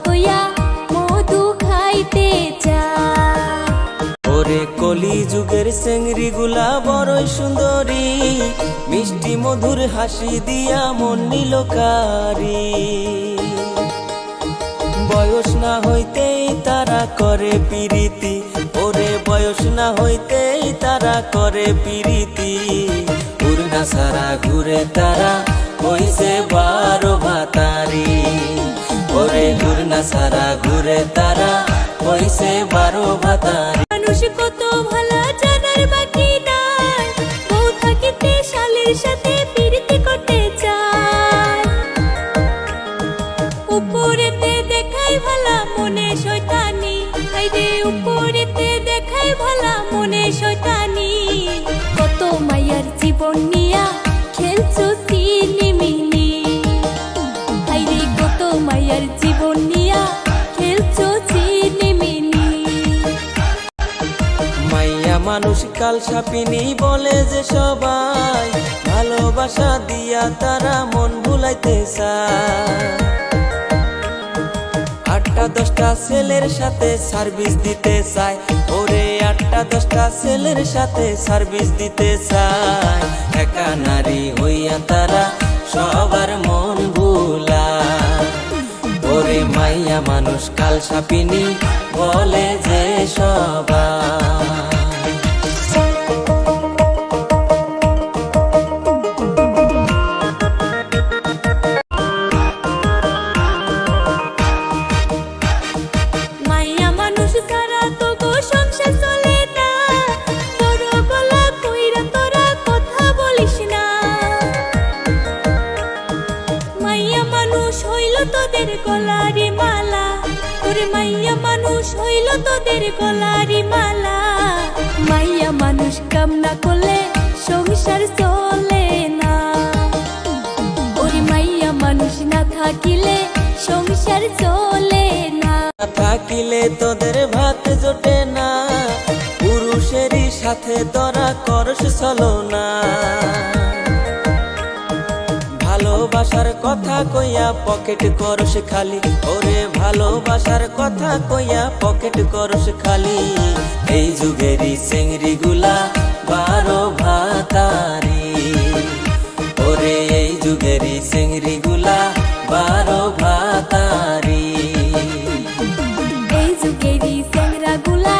কইয়া মধু খাইতে চায়। ওরে কলি যুগের চেংড়ি গুলা বড়ই সুন্দরী, মিষ্টি মধুর হাসি দিয়া মন নিল কারি। বয়স না হইতেই তারা করে পিরিতি, ওরে বয়স না হইতেই তারা করে পিরিতি। উড়না সারা ঘুরে তারা হইছে 12 ভাতারি, ওরে উড়না সারা ঘুরে তারা হইছে 12 ভাতারি। মানুষ কত ভালা জানার বাকি নাই, বউ থাকিতে শালের সাথে পিরিতি করতে চায়। উপরেতে দেখাই ভালা মনে শয়তানি, হাইরে উপরেতে দেখাই ভালা মনে শয়তানি। কত মায়ার জীবন নিয়া খেলছো সিনেমিনি, হাইরে কত মায়ার জীবন নিয়া খেলছো সিনেমিনি। মাইয়া মানুষ কাল সাপিনী বলে যে সবাই, ভালোবাসা দিয়া তারা মন ভুলাইতে চায়। 8টা-10টা ছেলের সাথে সার্ভিস দিতে চায়, ওরে 8টা-10টা ছেলের সাথে সার্ভিস দিতে চায়। একা নারী হইয়া তারা সবার মন ভুলায়, ওরে মাইয়া মানুষ কাল সাপিনী বলে যে সবাই। মাইয়া মানুষ ছাড়া তো গো সংসার চলে না, বড় গলা কইরা তোরা কথা বলিস না। মাইয়া মানুষ হইল তোদের গলারি মালা, ওরে মাইয়া মানুষ হইল তোদের গলারি মালা। মাইয়া মানুষ কাম না করলে সংসার চলে না, ওরে মাইয়া মানুষ না থাকিলে সংসার চলে না। থাকিলে তোদের ভাত জোটে না, পুরুষেরই সাথে তোরা করস চলো না। ভালোবাসার কথা কইয়া পকেট করস খালি, ওরে ভালোবাসার কথা কইয়া পকেট করস খালি। এই যুগেরই চেংড়ি গুলা 12 ভাতারি, ওরে এই যুগেরই চেংড়ি গুলা 12 ভাতারি। এই যুগেরই চেংড়া গুলা